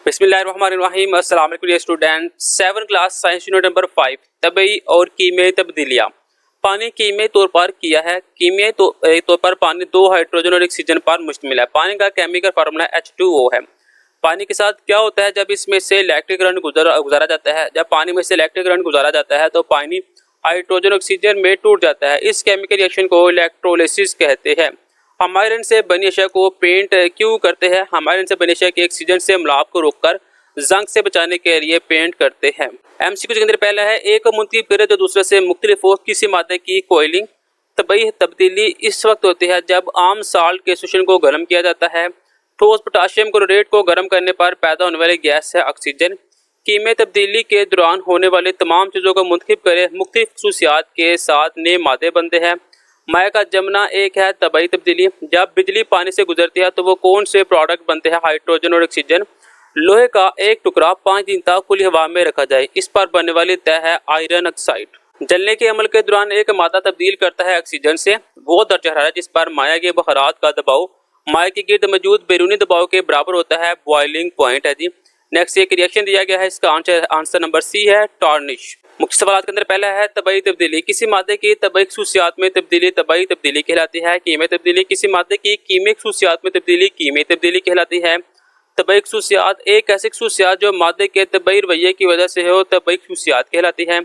बिस्मिल्लाहिर्रहमानिर्रहीम। अस्सलाम वालेकुम student. 7 class science unit number 5 तबई और कीमियाई तब्दीलियाँ। पानी कीमियाई तौर पर किया है। कीमियाई तौर पर पानी दो हाइड्रोजन और ऑक्सीजन पर मुश्तमिल है। पानी का केमिकल फार्मूला H2O है। पानी के साथ क्या होता है जब इसमें से इलेक्ट्रिक करंट गुजारा जाता है। जब पानी में से इलेक्ट्रिक करंट गुजारा जाता है तो पानी हाइड्रोजन ऑक्सीजन में टूट जाता है। इस केमिकल रिएक्शन को इलेक्ट्रोलिसिस कहते हैं। हम आयरन से बनी अशिया को पेंट क्यों करते हैं? हम आयरन से बनी अशिया के ऑक्सीजन से मिलाप को रोककर जंग से बचाने के लिए पेंट करते हैं। एमसीक्यू के अंदर पहला है, एक मुंतखब करे जो दूसरे से मुख्तलिफ हो किसी मादे की कोयलिंग। तबई तब्दीली इस वक्त होती है जब आम साल्ट के सोल्यूशन को गर्म किया जाता है। ठोस पोटाशियम क्लोरेट को गर्म करने पर पैदा होने वाली गैस है ऑक्सीजन। कीमियाई तब्दीली के दौरान होने वाली तमाम चीज़ों को मुंतखब करे मुख्तलिफ खसूसियात के साथ नए मादे बनते हैं। माया का जमना एक है तबई तब्दीली। जब बिजली पानी से गुजरती है तो वो कौन से प्रोडक्ट बनते हैं? हाइड्रोजन और ऑक्सीजन। लोहे का एक टुकड़ा 5 दिन तक खुली हवा में रखा जाए, इस पर बनने वाली तय है आयरन ऑक्साइड। जलने के अमल के दौरान एक मादा तब्दील करता है ऑक्सीजन से वो दर्जा हरारत जिस पर माया के बखरात का दबाव माया के गिर्द मौजूद बैरूनी दबाव के बराबर होता है, बॉइलिंग पॉइंट है जी। नेक्स्ट एक रिएक्शन दिया गया है, इसका आंसर नंबर सी है, टार्निश। मुख्य सवाल के अंदर पहला है तबई तब्दीली। किसी मादे की तबई खसूसियात में तब्दीली तबई तब्दीली कहलाती है। कीमियाई तब्दीली। किसी मादे की कीमियाई खसूसियात में तब्दीली कीमियाई तब्दीली कहलाती है। तबई खसूसियात एक ऐसी खसूसियात जो मादे के तबई रवैये की वजह से हो, तबई खसूसियात कहलाती है।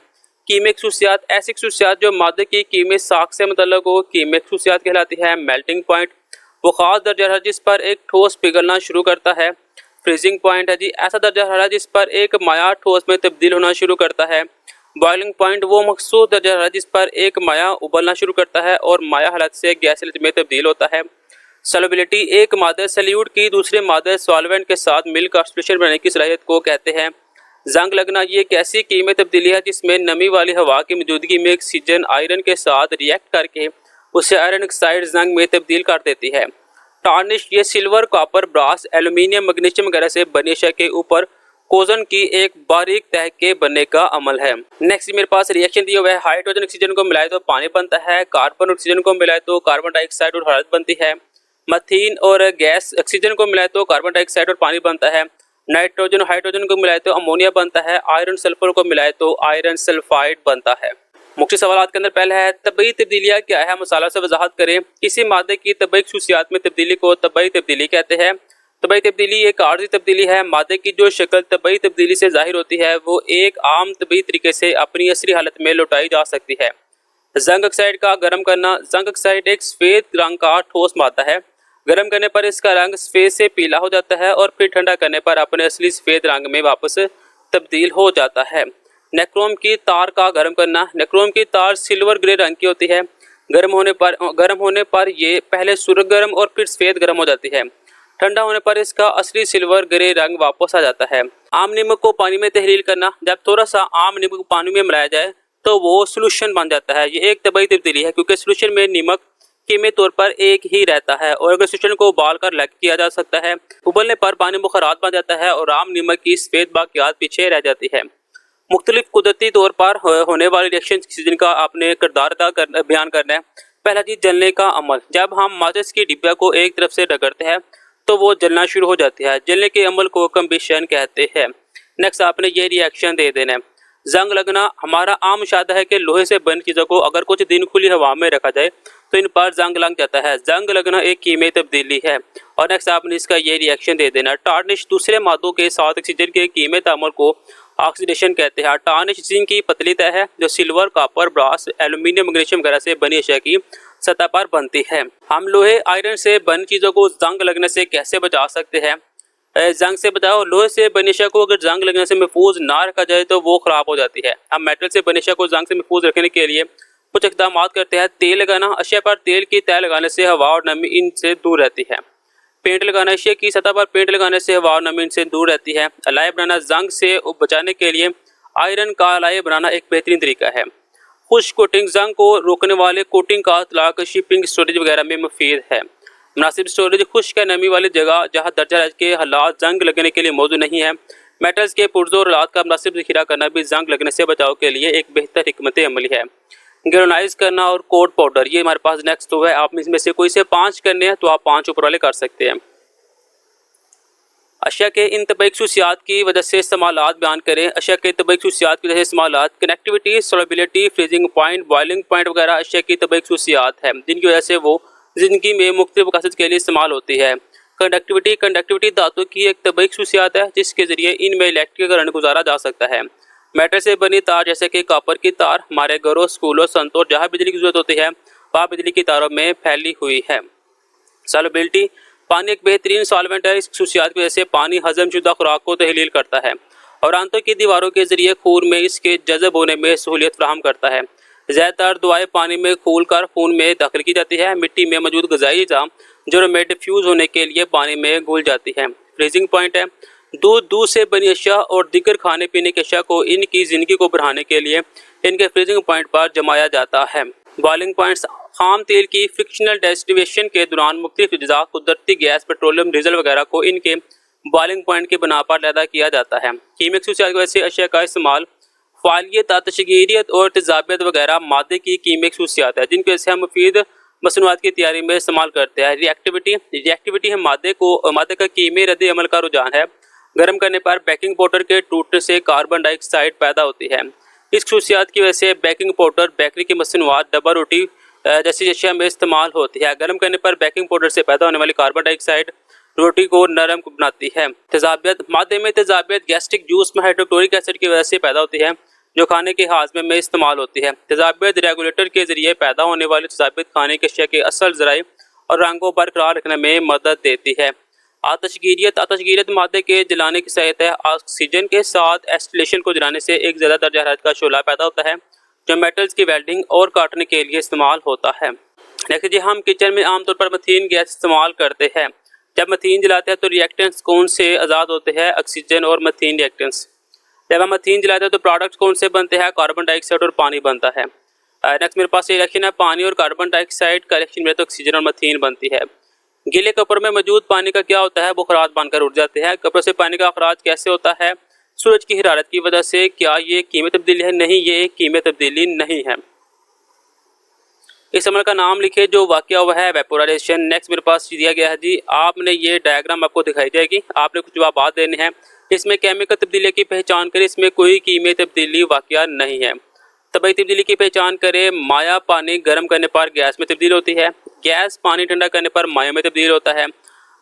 कीमियाई खसूसियात ऐसी खसूसियात जो मादे की कीमियाई साख से मुतल्लक हो, कीमियाई खसूसियात कहलाती है। मेल्टिंग पॉइंट वो खास दर्जा हरारत जिस पर एक ठोस पिघलना शुरू करता है। फ्रीजिंग पॉइंट है जी ऐसा दर्जा हरारत जिस पर एक माया ठोस में तब्दील होना शुरू करता है। बॉइलिंग पॉइंट वो मखसूस दर्जा हरारत जिस पर एक माया उबलना शुरू करता है और माया हालत से गैस हालत में तब्दील होता है। सॉल्युबिलिटी एक मादे सॉल्यूट की दूसरे मादे सॉल्वेंट के साथ मिलकर सॉल्यूशन बनाने की सलाहियत को कहते हैं। जंग लगना ये एक ऐसी कीमियाई तब्दीली है जिसमें नमी वाली हवा की मौजूदगी में ऑक्सीजन आयरन के साथ रिएक्ट करके उसे आयरन ऑक्साइड जंग में तब्दील कर देती है। टार्निश ये silver, copper, brass, aluminium, magnesium वगैरह से बनी अशिया के ऊपर कोजन की एक बारीक तह के बनने का अमल है। नेक्स्ट मेरे पास रिएक्शन दिया हुआ है, हाइड्रोजन ऑक्सीजन को मिलाए तो पानी बनता है। कार्बन ऑक्सीजन को मिलाए तो कार्बन डाइऑक्साइड और हरारत बनती है। मथीन और गैस ऑक्सीजन को मिलाए तो कार्बन डाइऑक्साइड और पानी बनता है। नाइट्रोजन हाइड्रोजन को मिलाए तो अमोनिया बनता है। आयरन सल्फर को मिलाए तो आयरन सल्फाइड बनता है। मुख्य सवाल के अंदर पहला है तबई तब्दीलियाँ क्या है? मसाला से वजाहत करें। किसी मादे की तबई खसूसियात में तब्दीली को तबई तब्दीली कहते हैं। तबई तब्दीली एक आर्जी तब्दीली है। मादे की जो शक्ल तबई तब्दीली से जाहिर होती है वो एक आम तबई तरीके से अपनी असली हालत में लौटाई जा सकती है। जंग ऑक्साइड का गर्म करना। जंग ऑक्साइड एक सफेद रंग का ठोस मादा है। गर्म करने पर इसका रंग सफेद से पीला हो जाता है और फिर ठंडा करने पर अपने असली सफेद रंग में वापस तब्दील हो जाता है। नेक्रोम की तार का गर्म करना। नेक्रोम की तार सिल्वर ग्रे रंग की होती है। गर्म होने पर ये पहले सुर्ख गर्म और फिर सफेद गर्म हो जाती है। ठंडा होने पर इसका असली सिल्वर ग्रे रंग वापस आ जाता है। आम नमक को पानी में तहलील करना। जब थोड़ा सा आम नमक को पानी में मिलाया जाए तो वो सोल्यूशन बन जाता है। ये एक तबई तब्दीली है क्योंकि सोल्यूशन में नमक कीमियाई तौर पर एक ही रहता है और अगर सोल्यूशन को उबाल कर अलग किया जा सकता है, उबलने पर पानी बुखारात बन जाता है और आम नमक की सफेद बाकियात पीछे रह जाती है। मुख्तलिफ कुदरती तौर पर होने वाले रिएक्शन जिनका आपने किरदार बयान करना है। पहला चीज जलने का अमल। जब हम माचिस की डिब्बा को एक तरफ से रगड़ते हैं तो वो जलना शुरू हो जाती है। जलने के अमल को कंबशन कहते हैं। नेक्स्ट आपने ये रिएक्शन दे देना है। जंग लगना हमारा आम मुशाहदा है कि लोहे से बनी चीज़ों को अगर कुछ दिन खुली हवा में रखा जाए तो इन पर जंग लग जाता है। जंग लगना एक कीमियाई तब्दीली है। और नेक्स्ट आपने इसका ये रिएक्शन दे देना। टार्निश दूसरे मादों के साथ ऑक्सीजन के कीमियाई तामुल को ऑक्सीडेशन कहते हैं। टार्निश जिंक की पतली तह है जो silver, copper, brass, aluminium, magnesium वगैरह से बनी अशिया की सतह पर बनती है। हम लोहे आयरन से बनी चीज़ों को जंग लगने से कैसे बचा सकते हैं? जंग से बचाओ। लोहे से बनी अशिया को अगर जंग लगने से महफूज ना रखा जाए तो वो खराब हो जाती है। हम मेटल से बनी अशिया को जंग से महफूज रखने के लिए कुछ इकदाम करते हैं। तेल लगाना। अशिया पर तेल की तह लगाने से हवा और नमी इनसे दूर रहती है। पेंट लगाना। अशिया की सतह पर पेंट लगाने से हवा और नमी इनसे दूर रहती है। अलाय बनाना। जंग से बचाने के लिए आयरन का अलाय बनाना एक बेहतरीन तरीका है। खुश्क कोटिंग। जंग को रोकने वाले कोटिंग का इतलाक शिपिंग स्टोरेज वगैरह में मुफीद है। मुनासिब स्टोरेज। खुश्क या नमी वाली जगह जहाँ दर्जा हरारत के हालात जंग लगने के लिए मौजूद नहीं है। मेटल्स के पुर्जों और हालात का मुनासिब ज़ख़ीरा करना भी जंग लगने से बचाव के लिए एक बेहतर हिकमत अमली है। गैल्वेनाइज करना और कोड पाउडर, ये हमारे पास नेक्स्ट हुआ है। आप इसमें से कोई से 5 करने हैं तो आप 5 ऊपर वाले कर सकते हैं। अशिया के इन तबई खसूसियात की वजह से इस्तेमालात बयान करें। अशिया के तबई खसूसियात की वजह से इस्तेमालात, connectivity, solubility, freezing point, boiling point वगैरह अशिया की तबई खसूसियात है जिनकी वजह से वो ज़िंदगी में मुख्तलिफ मकासद के लिए इस्तेमाल होती है। कंडक्टिविटी धातु की एक तबई खसूसियात है जिसके ज़रिए इनमें इलेक्ट्रिक करंट गुजारा जा सकता है। मेटल से बनी तार जैसे कि कॉपर की तार हमारे घरों, स्कूलों, संतों जहाँ बिजली की जरूरत होती है वहाँ बिजली की तारों में फैली हुई है। सॉल्युबिलिटी, पानी एक बेहतरीन सॉल्वेंट है। इस खसूसियात की वजह से पानी हजमशुदा खुराक को तहलील करता है और आंतों की दीवारों के जरिए खून में इसके जज़ब होने में सहूलियत फराहम करता है। ज़्यादातर दवाएं पानी में खोल कर खून में दाखिल की जाती है। मिट्टी में मौजूद ग़िज़ाई अज़ा जड़ में डिफ्यूज़ होने के लिए पानी में घुल जाती है। फ्रीजिंग पॉइंट है, दूध से बनी अशिया और दीगर खाने पीने की अशिया को इनकी ज़िंदगी को बढ़ाने के लिए इनके फ्रीजिंग पॉइंट पर जमाया जाता है। बॉइलिंग पॉइंट्स, खाम तेल की फ्रिक्शनल डेस्टिवेशन के दौरान मुख्तलिफ अज्जा, कुदरती गैस, पेट्रोलियम, डीजल वगैरह को इनके बॉइलिंग पॉइंट के बना पर पैदा किया जाता है। कीमिक खसूसियात की वजह से अशिया का इस्तेमाल फालियत, आतशगीरियत और तेजाबियत वगैरह मादे की कीमिक खसूसियात है जिनकी वजह से हम मुफीद मसनूआत की तैयारी में इस्तेमाल करते हैं। रिएक्टिविटी है मादे का कीमी रद्द अमल का रुझान है। गर्म करने पर बेकिंग पाउडर के टूटने से कार्बन डाइऑक्साइड पैदा होती है। इस खसूसियात की वजह से बेकिंग पाउडर बेकरी की मसनूआत, डब्बा रोटी जैसी अशिया में इस्तेमाल होती है। गर्म करने पर बेकिंग पाउडर से पैदा होने वाली कार्बन डाइऑक्साइड रोटी को नरम बनाती है। तेजाबियत, मादे में तेजाबियत गैस्ट्रिक जूस में हाइड्रोक्लोरिक एसिड की वजह से पैदा होती है जो खाने के हाजमे में इस्तेमाल होती है। तेजाबियत रेगुलेटर के जरिए पैदा होने वाली तेजाबियत खाने के अशिया के असल ज़राए और रंगों बरकरार रखने में मदद देती है। आतशगीरियत मादे के जलाने की सहायता है। ऑक्सीजन के साथ एस्टिलेशन को जलाने से एक ज़्यादा दर्जा हरारत का शोला पैदा होता है जो मेटल्स की वेल्डिंग और काटने के लिए इस्तेमाल होता है। नेक्स्ट जी, हम किचन में आमतौर पर मथीन गैस इस्तेमाल करते हैं। जब मथीन जलाते हैं तो रिएक्टेंट्स कौन से आज़ाद होते हैं? ऑक्सीजन और मथीन रिएक्टेंट्स। जब हम मथीन जलाते हैं तो प्रोडक्ट्स कौन से बनते हैं? कार्बन डाइऑक्साइड और पानी बनता है। नेक्स्ट मेरे पास रिएक्शन है पानी और कार्बन डाइऑक्साइड का रिएक्शन में तो ऑक्सीजन और मथीन बनती है। गीले कपड़ों में मौजूद पानी का क्या होता है? बुखारात बनकर उड़ जाते हैं। कपड़ों से पानी का अखराज कैसे होता है? सूरज की हरारत की वजह से। क्या ये कीमी तब्दीली है? नहीं, ये कीमी तब्दीली नहीं है। इस अमल का नाम लिखे जो वाक़या हुआ है वेपोराइजेशन। नेक्स्ट मेरे पास दिया गया है जी, आपने ये डायग्राम आपको दिखाई जाएगी, आपने कुछ जवाब देने हैं। इसमें केमिकल तब्दीली की पहचान करें, इसमें कोई कीमी तब्दीली वाक़या नहीं है। तबई तब्दीली की पहचान करें, माया पानी गर्म करने पर गैस में तब्दील होती है। गैस पानी ठंडा करने पर माया में तब्दील होता है।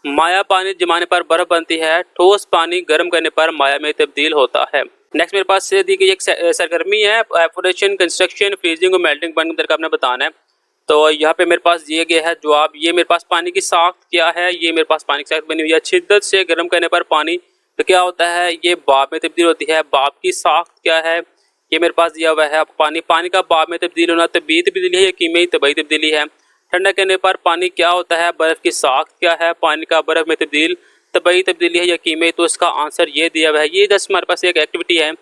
माया पानी जमाने पर बर्फ बनती है। ठोस पानी गर्म करने पर माया में तब्दील होता है। नेक्स्ट मेरे पास दी गई एक सरगर्मी है एवापोरेशन, कंस्ट्रक्शन, फ्रीजिंग और मेल्टिंग पॉइंट के आपने बताना है। तो यहाँ पे मेरे पास दिए गए है जवाब। ये मेरे पास पानी की साख्त क्या है? ये मेरे पास पानी की साख्त बनी हुई है। शिद्दत से गर्म करने पर पानी तो क्या होता है? ये भाप में तब्दील होती है। भाप की साख्त क्या है? ये मेरे पास दिया हुआ है पानी का भाप में तब्दील होना तबी तब्दीली है या कीमियाई तबई तब्दीली है। ठंडा करने पर पानी क्या होता है? बर्फ़ की साख्त क्या है? पानी का बर्फ़ में तब्दील तबई तब्दीली है या कीमियाई? तो इसका आंसर ये दिया हुआ है। ये जस्ट हमारे पास एक एक्टिविटी है,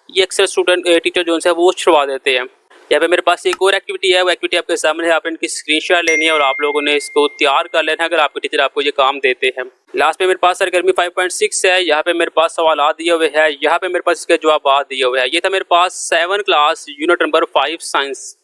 ये अक्सर स्टूडेंट टीचर जो है वो छुड़वा देते हैं। यहाँ पे मेरे पास एक और एक्टिविटी है, वो एक्टिविटी आपके सामने है, आपने इनकी स्क्रीनशॉट लेनी है और आप लोगों ने इसको तैयार कर लेना है अगर आपके टीचर आपको ये काम देते हैं। लास्ट पे मेरे पास सरगर्मी 5.6 है। यहाँ पे मेरे पास सवाल दिए हुए हैं, यहाँ पे मेरे पास इसके जवाब दिए हुए हैं। ये था मेरे पास 7 क्लास यूनिट नंबर 5 साइंस।